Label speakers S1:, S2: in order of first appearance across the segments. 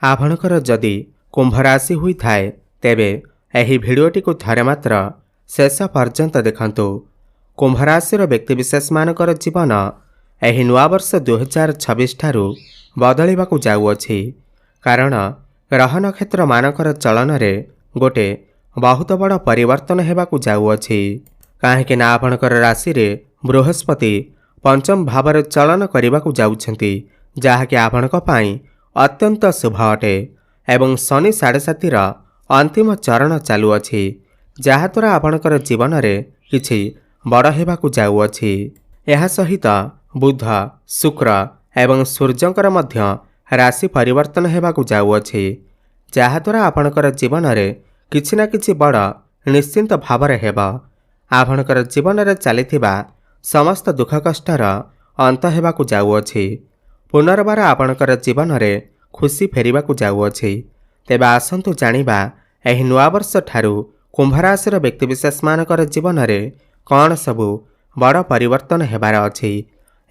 S1: आपणकर जदि कुंभ राशि हुई थाए तेबे एही भिडियोटी को थरे मात्र शेष पर्यंत देखंतु। कुंभ राशिर व्यक्तिविशेष मानकर जीवन एही नुआ वर्ष 2026 ठारू बदलिबाकु जाउअछि। कारण ग्रह नक्षत्र मानकर चलन रे गोटे बहुत बड़ परिवर्तन हेबाकु जाउअछि। काहेकि ना आपणकर राशि रे बृहस्पति पंचम भाव चलन करने जाउछंती, जहाँकि आपणक पई अत्यंत शुभ अटे। एवं शनि 7.5 अंतिम चरण चालुअछि, जहाँद्वारा आपणकर जीवन में किछि बड़ हेबाकु जाउअछि। एहा सहित बुध शुक्र एवं सूर्यंकर मध्य राशि परिवर्तन हेबाकु जाउअछि, जहाँद्वारा आपणकर जीवन में किछि ना किछि बड़ निश्चिंत भाव हेबा। आपणकर जीवन में चलिथिबा समस्त दुख कष्टर अंत हेबाकु जाउअछि। पुनर्बार आपणकर जीवन में खुशी फेरिबाकु जाउअछि। तेबे आसंतु जानिबा एही नुआ वर्ष ठारू कुंभ राशिर व्यक्तिविशेष मानकर जीवन में कौन सबु बड़ परिवर्तन हेबार अछि।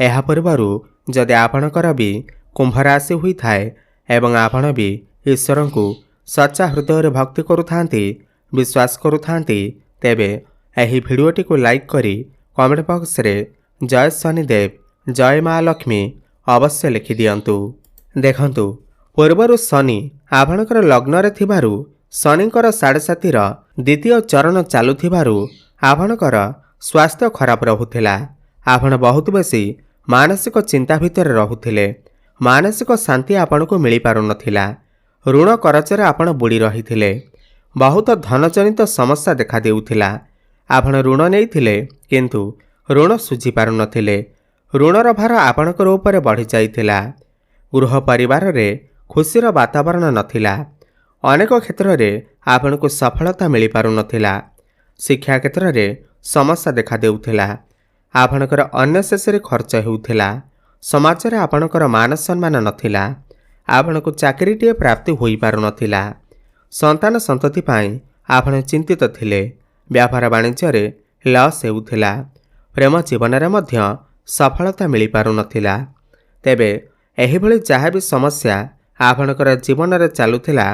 S1: एहा पूर्वरु जदि आपणकर भी कुंभ राशि हुई थाए एवं आपण भी ईश्वर को सच्चा हृदय भक्ति करुथांती, विश्वास करुथांती, तेबे एही भिडियोटी को लाइक करी कमेंट बॉक्स रे जय शनिदेव जय माँ लक्ष्मी अवश्य लिखि दियंतु। देखंतु पूर्वरु शनि आपणकर लग्न रे थिबारु शनिकर 7.5 द्वितीय चरण चालुथिबारु आपणकर स्वास्थ्य खराब रहुथिला। आपण बहुत बेसी मानसिक चिंता भितर रहुथिले। मानसिक शांति आपणको मिली पारु नथिला। ऋण करजरे आपण बुड़ी रहिथिले। बहुत धनजनित समस्या देखा देउथिला। आपण ऋण नेइथिले किंतु ऋण सुझी पारु नथिले। ऋणर भार आपणकर ऊपर बढ़ी जाइथिला। गृह परिवार रे खुशीर वातावरण नथिला। अनेक क्षेत्र रे आपणको सफलता मिली पारु नथिला। शिक्षा क्षेत्र रे समस्या देखा देउथिला। आपणकर अन्य शेषरे खर्च हेउथिला। समाज रे आपणकर मान सम्मान नथिला। आपणको चाकरीटीए प्राप्ति होई पारु नथिला। संतान संतति पाई आपण चिंतित थिले। व्यापार वाणिज्य रे लॉस हेउथिला। प्रेम जीवन रे मध्य सफलता मिली पारु नथिला। तेबे एही भली जहाँ भी समस्या आपणकर जीवन में चलुथिला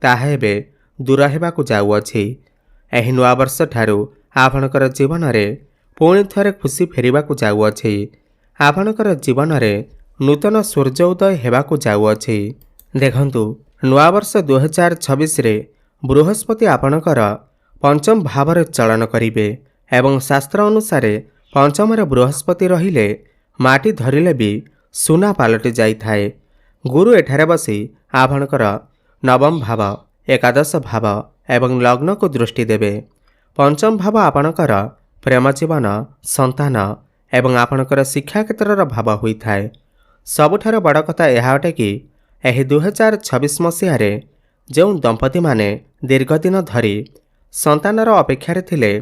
S1: ताहा एबे दूर हेबाकु जाउअछि। एही नुआ वर्ष ठारू आपणकर जीवन में पुणी थरे खुशी फेरिबाकु जाउअछि। आपणकर जीवन में नूतन सूर्योदय हेबाकु जाउअछि। देखंतु नुआ वर्ष 2026 रे बृहस्पति आपणकर पंचम भाव चलन करिवे एवं शास्त्र अनुसार पंचम बृहस्पति रहिले माटी धरिले भी सुना पालटि जाइथाए। गुरु एठारे बसी आपणकर नवम भाव एकादश भाव एवं लग्न को दृष्टि देवे। पंचम भाव आपणकर प्रेम जीवन संतान एवं आपणकर शिक्षा क्षेत्र भाव होइथाए। सबुठार बड़ कथा यह अटे कि एही 2026 मसीह जो दंपति माने दीर्घ दिन धरी संतानर अपेक्षारे थिले,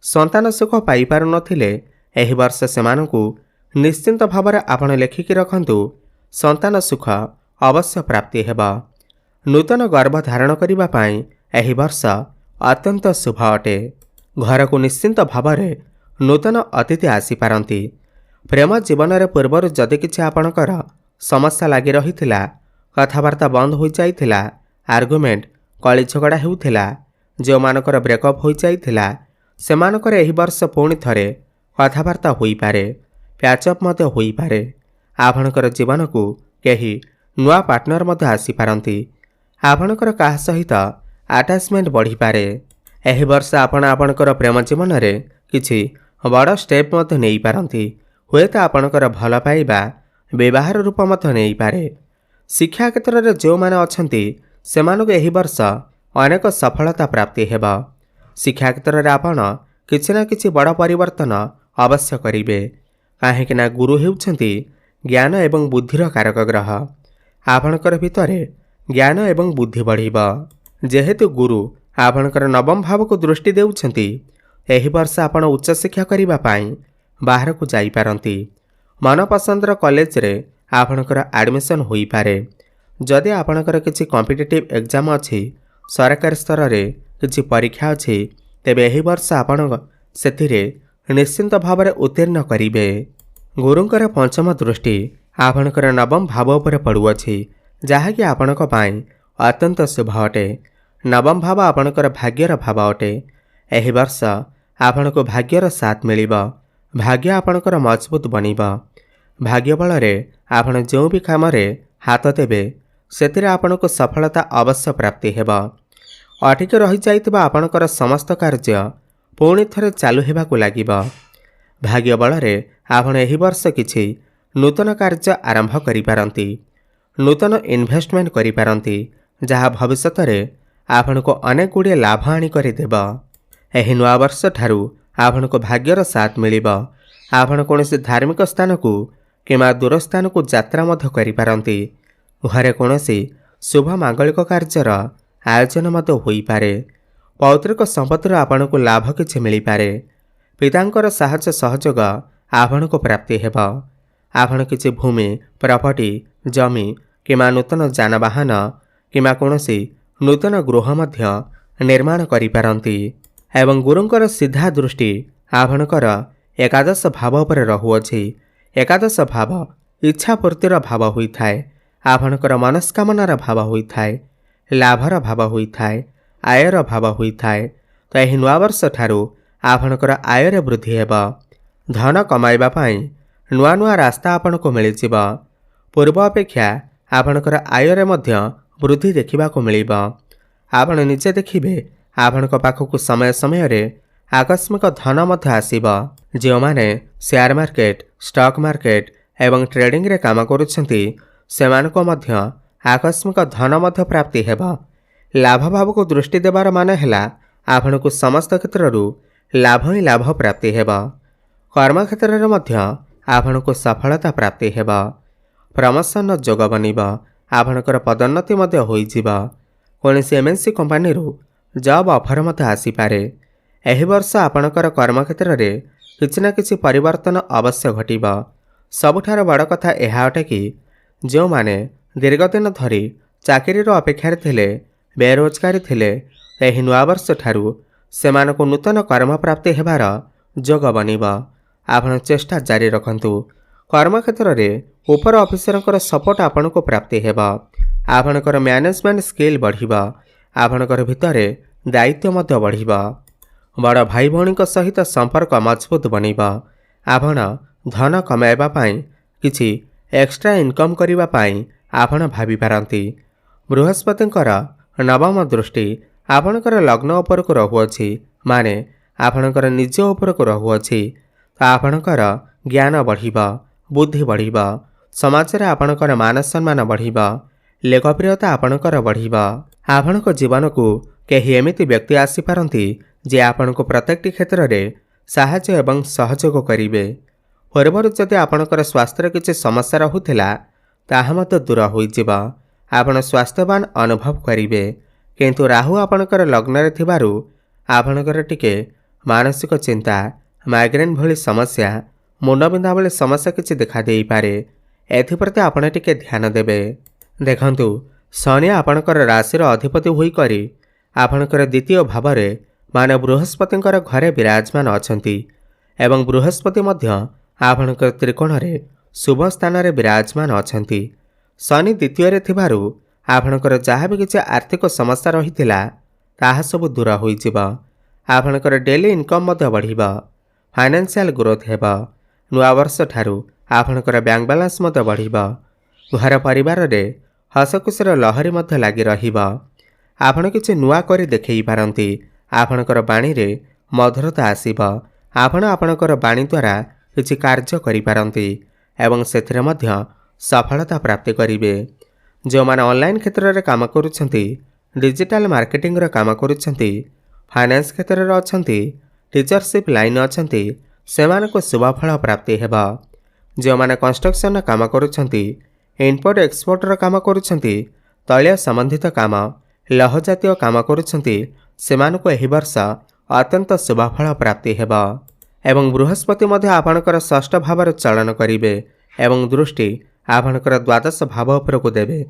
S1: संतान सुख पाई पारु नथिले, एही वर्ष सेमानकु निश्चिंत भाव आपण लेखिकी रखंतु। संतान सुख अवश्य प्राप्ति हेबा। नूतन गर्भ धारण करिबा पाई एही वर्ष अत्यंत शुभ अटे। घर को निश्चिंत भाव नूतन अतिथि आसी पारंती। प्रेम जीवन रे पूर्वर जदि किछि आपणकर समस्या लागि रहिथिला, कथावार्ता बंद हो जाइथिला, आर्गुमेंट कଳି झगड़ा हेउथिला, जो मानकर ब्रेकअप हो जाइथिला, सेमानकर एही वर्ष पुणी थरे कथावार्ता होई पारे, पैचअप मध्य होई पारे। आपणकर जीवन को केही नुआ पार्टनर मध्य आसी पारंती। आपणकर काहा सहित अटैचमेंट बढ़ी पारे। एही वर्ष आपण आपणकर प्रेम जीवन रे किछि बड़ स्टेप मध्य नेई पारंती। हुएत आपणकर भल पाइबा व्यवहार रूप मध्य नेई पारे। शिक्षा क्षेत्र रे जो माने अछंती सेमानकु एही वर्ष अनेक सफलता प्राप्ति हेबा। शिक्षा क्षेत्र रे आपण किछि ना किछि बड़ परिवर्तन अवश्य करिवे। काहेकि ना गुरु हेउछंती ज्ञान एवं बुद्धिर कारक ग्रह। आपणकर भितरे ज्ञान एवं बुद्धि बढ़िबा। जेहेतु गुरु आपणकर नवम भाव को दृष्टि देउछंती, एही वर्ष आपण उच्च शिक्षा करिबा पाई बाहर को जाई पारंती। मनपसंदर कॉलेज रे आपणकर एडमिशन होई पारे। जदि आपणकर किछि कॉम्पिटिटिव एग्जाम अछि, सरकारी स्तर रे किछि परीक्षा अछि, तेबे एही वर्ष आपण सेथिरे निश्चिंत भाव उत्तीर्ण करिवे। गुरुंकर पंचम दृष्टि आपणकर नवम भाव पर पड़ुअछि, जहाँकि आपणक पाई अत्यंत शुभ अटे। नवम भाव आपणकर भाग्यर भाव अटे। एहि वर्ष आपणको भाग्यर साथ मिलिब। भाग्य आपणकर मजबूत बनिब। भाग्य बलरे आपण जो भी कामरे हाथ देबे सेतिरे आपणको सफलता अवश्य प्राप्ति हेब। अटिक रही जाइतिबा आपणकर समस्त कार्य पुणी थरे चालू हेबाकु लागिब। भाग्य बलरे आपण एहि वर्ष किछि नूतन कार्य आरंभ करि पारंती। नूतन इन्वेस्टमेंट करि पारंती जहाँ भविष्य रे आपणको अनेक गुड़िए लाभ आनी करि देब। एहि नवा वर्ष ठारू आपणको भाग्यर साथ मिलिब। आपण कोनोसी धार्मिक स्थान को किमा दूर स्थान को यात्रा मध्य करि पारंती। घरे कोनोसी शुभ मांगलिक कार्यर आयोजन मध्य होई पारे। पौत्रिक संपत्तिर आपणको लाभ किछि मिली पारे। पितांकर साहाय्य सहयोग आपणको प्राप्ति हेब। आपण किछि भूमि प्रॉपर्टी जमी किमा नूतन जानवाहन किमा कोनोसी नूतन गृह मध्य निर्माण करि पारंती। एवं गुरुंकर सीधा दृष्टि आपणकर एकादश भाव उपर रहुअछि। एकादश भाव इच्छा पूर्तिर भाव होइथाय। आपणकर मनस्कामनार भाव होइथाय। लाभर भाव होइथाय। आयर भाव होइथाय। तो एहि नवा वर्ष ठारू आपणकर आयर वृद्धि हेब। धन कमाइबा पाई नुआ नुआ रास्ता आपणको मिलिजिब। पूर्व अपेक्षा आपणकर आयर मध्य वृद्धि देखिबाको मिलिब। आपण निजे देखिबे आपणको पाखकु समय समय रे आकस्मिक धन मध्य आसीब। जो माने शेयर मार्केट स्टॉक मार्केट एवं ट्रेडिंग रे काम करुछंती सेमानको मध्य आकस्मिक धन मध्य प्राप्ति हेब। लाभ भाव को दृष्टि देबार माने हेला आपणको समस्त क्षेत्ररू लाभ ही लाभ प्राप्ति हेब। कर्म क्षेत्र रे मध्य आपणको सफलता प्राप्ति हेब। प्रमोशन जोग बनिब। आपणकर पदोन्नति मध्य होइजिब। कोनोसी एमएनसी कंपनी रू जॉब ऑफर मध्य आसी पारे। एहि वर्ष आपणकर कर्म क्षेत्र रे किछि ना किछि परिवर्तन अवश्य घटिब। सबुठार बड़ कथा एहा अटे कि जो माने दीर्घ दिन धरी चाकरीर अपेक्षार थिले बेरोजगारी थिले एहि नवा वर्ष ठारू सेमानको नूतन कर्म प्राप्ति हेबार जोग बनिब। आपण चेष्टा जारी रखंतु। कर्म क्षेत्र रे ऊपर ऑफिसरकर सपोर्ट आपनको प्राप्ति हेब। आपणकर मैनेजमेंट स्किल बढ़िब। आपणकर भितरे दायित्व मध्य बढ़िब। बड़ भाई भौणी सहित संपर्क मजबूत बनिब। आपण धन कमाइबा पाई किछि एक्स्ट्रा इनकम करिबा पाई आपण भाबी पारंती। बृहस्पतिंकर नवम दृष्टि आपणकर लग्न उपरको रहुअछि माने आपणकर निज उपरको रहुअछि। आपणकर ज्ञान बढ़िब। बुद्धि बढ़िब। समाज रे आपणकर मान सम्मान बढ़िब। लोकप्रियता आपणकर बढ़िब। आपणक जीवन को केही एमिति व्यक्ति आसी पारंती जे आपणको प्रत्येकटी क्षेत्र रे साहाय्य एवं सहयोग करिवे। पूर्वरु जदि आपणकर स्वास्थ्य किछि समस्या रहुथिला ताहा मत दूर होइजिब। आपण स्वास्थ्यवान अनुभव करिवे। किंतु राहु आपणकर लग्न रे थिबारु आपणकर टिके मानसिक चिंता माइग्रेन भली समस्या मुंडबिंधा भली समस्या किछि देखा देई पारे। एथिप्रति आपण टिके ध्यान देबे। देखंतु शनि आपणकर राशि अधिपति होई करी आपणकर द्वितीय भाव रे माने बृहस्पतिंकर घरे विराजमान अछंती एवं बृहस्पति मध्य आपणकर त्रिकोण रे शुभ स्थान रे विराजमान अछंती। शनि द्वितीय रे थिबारु आपणकर जहाँ भी किछि आर्थिक समस्या रहिथिला ताहा सब दूर होइजिब। आपणकर डेली इनकम मध्य बढ़िब। फाइनेंशियल ग्रोथ हेब। नुआ वर्ष ठारू आपणकर बैंक बैलेंस मध्य बढ़िब। घर परिवार रे हसखुसीर लहरी मध्य लागी रहिब। आपण किछि नुआ करी देखै पारंती। आपणकर बाणी रे मधुरता आसीब। आपण आपणकर बाणी द्वारा किछि कार्य करि पारंती एवं सेथिरे मध्य सफलता प्राप्ति करिवे। जो माने ऑनलाइन क्षेत्र रे काम करूछंती डिजिटल मार्केटिंग रे काम करूछंती फाइनेंस क्षेत्र रे अछंती टीचरशिप लाइन अछंती सेमानको शुभ फल प्राप्ति हेबा। जो माने कंस्ट्रक्शन काम करूछंती इम्पोर्ट एक्सपोर्ट रो काम करूछंती तैल संबंधित काम लौह जातीय काम करूछंती सेमानको एहि वर्ष अत्यंत शुभ फल प्राप्ति हेबा। एवं बृहस्पति मध्य आपणकर षष्ठ भाव चलन करिवे एवं दृष्टि आपणकर द्वादश भाव उपरको देवे।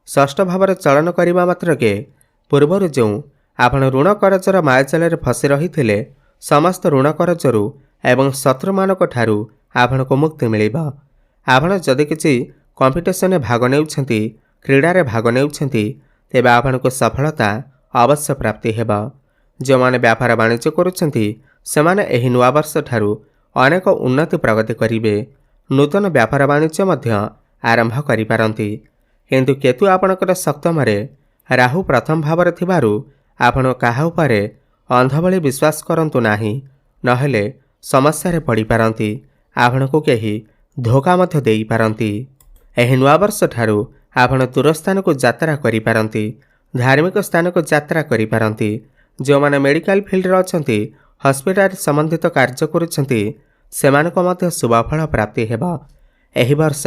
S1: षष्ठ भाव चलन करने मात्रके पूर्वर जो आपण ऋण करजर मायाजाल फसी रही समस्त ऋण करजरू एवं शत्रु मानक ठारू आपनको मुक्ति मिलिबा। आपण जदि किछि कंपिटिशन भाग नेउछंती କ୍ରୀଡ଼ାରେ ଭାଗ ନେଉଛନ୍ତି ତେବେ ଆପଣଙ୍କୁ ସଫଳତା ଅବଶ୍ୟ ପ୍ରାପ୍ତି ହେବ। ଯେଉଁମାନେ ବ୍ୟାପାର ବାଣିଜ୍ୟ କରୁଛନ୍ତି ସେମାନେ ଏହି ନୂଆବର୍ଷ ଠାରୁ ଅନେକ ଉନ୍ନତି ପ୍ରଗତି କରିବେ। ନୂତନ ବ୍ୟାପାର ବାଣିଜ୍ୟ ମଧ୍ୟ ଆରମ୍ଭ କରିପାରନ୍ତି। କିନ୍ତୁ କେତୁ ଆପଣଙ୍କର ସପ୍ତମରେ, ରାହୁ ପ୍ରଥମ ଭାବରେ ଥିବାରୁ ଆପଣ କାହା ଉପରେ ଅନ୍ଧ ଭଳି ବିଶ୍ୱାସ କରନ୍ତୁ ନାହିଁ, ନହେଲେ ସମସ୍ୟାରେ ପଡ଼ିପାରନ୍ତି। ଆପଣଙ୍କୁ କେହି ଧୋକା ମଧ୍ୟ ଦେଇପାରନ୍ତି। ଏହି ନୂଆବର୍ଷ ଠାରୁ ଆପଣ ଦୂର ସ୍ଥାନକୁ ଯାତ୍ରା କରିପାରନ୍ତି, ଧାର୍ମିକ ସ୍ଥାନକୁ ଯାତ୍ରା କରିପାରନ୍ତି। ଯେଉଁମାନେ ମେଡ଼ିକାଲ ଫିଲ୍ଡରେ ଅଛନ୍ତି, ହସ୍ପିଟାଲ ସମ୍ବନ୍ଧିତ କାର୍ଯ୍ୟ କରୁଛନ୍ତି, ସେମାନଙ୍କ ମଧ୍ୟ ଶୁଭଫଳ ପ୍ରାପ୍ତି ହେବ। ଏହି ବର୍ଷ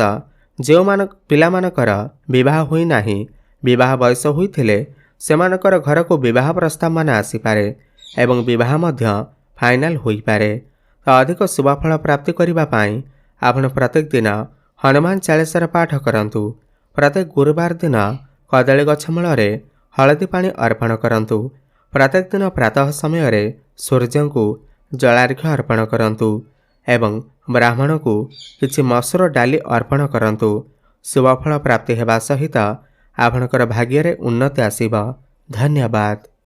S1: ଯେଉଁମାନଙ୍କ ପିଲାମାନଙ୍କର ବିବାହ ହୋଇନାହିଁ, ବିବାହ ବୟସ ହୋଇଥିଲେ ସେମାନଙ୍କର ଘରକୁ ବିବାହ ପ୍ରସ୍ତାବମାନ ଆସିପାରେ ଏବଂ ବିବାହ ମଧ୍ୟ ଫାଇନାଲ ହୋଇପାରେ। ତ ଅଧିକ ଶୁଭଫଳ ପ୍ରାପ୍ତି କରିବା ପାଇଁ ଆପଣ ପ୍ରତ୍ୟେକ ଦିନ ହନୁମାନ ଚାଳିଶାର ପାଠ କରନ୍ତୁ। ପ୍ରତ୍ୟେକ ଗୁରୁବାର ଦିନ କଦଳୀ ଗଛ ମୂଳରେ ହଳଦୀ ପାଣି ଅର୍ପଣ କରନ୍ତୁ। ପ୍ରତ୍ୟେକ ଦିନ ପ୍ରାତଃ ସମୟରେ ସୂର୍ଯ୍ୟଙ୍କୁ ଜଳାର୍ଘ୍ୟ ଅର୍ପଣ କରନ୍ତୁ ଏବଂ ବ୍ରାହ୍ମଣକୁ କିଛି ମସୁର ଡାଲି ଅର୍ପଣ କରନ୍ତୁ। ଶୁଭଫଳ ପ୍ରାପ୍ତି ହେବା ସହିତ ଆପଣଙ୍କର ଭାଗ୍ୟରେ ଉନ୍ନତି ଆସିବ। ଧନ୍ୟବାଦ।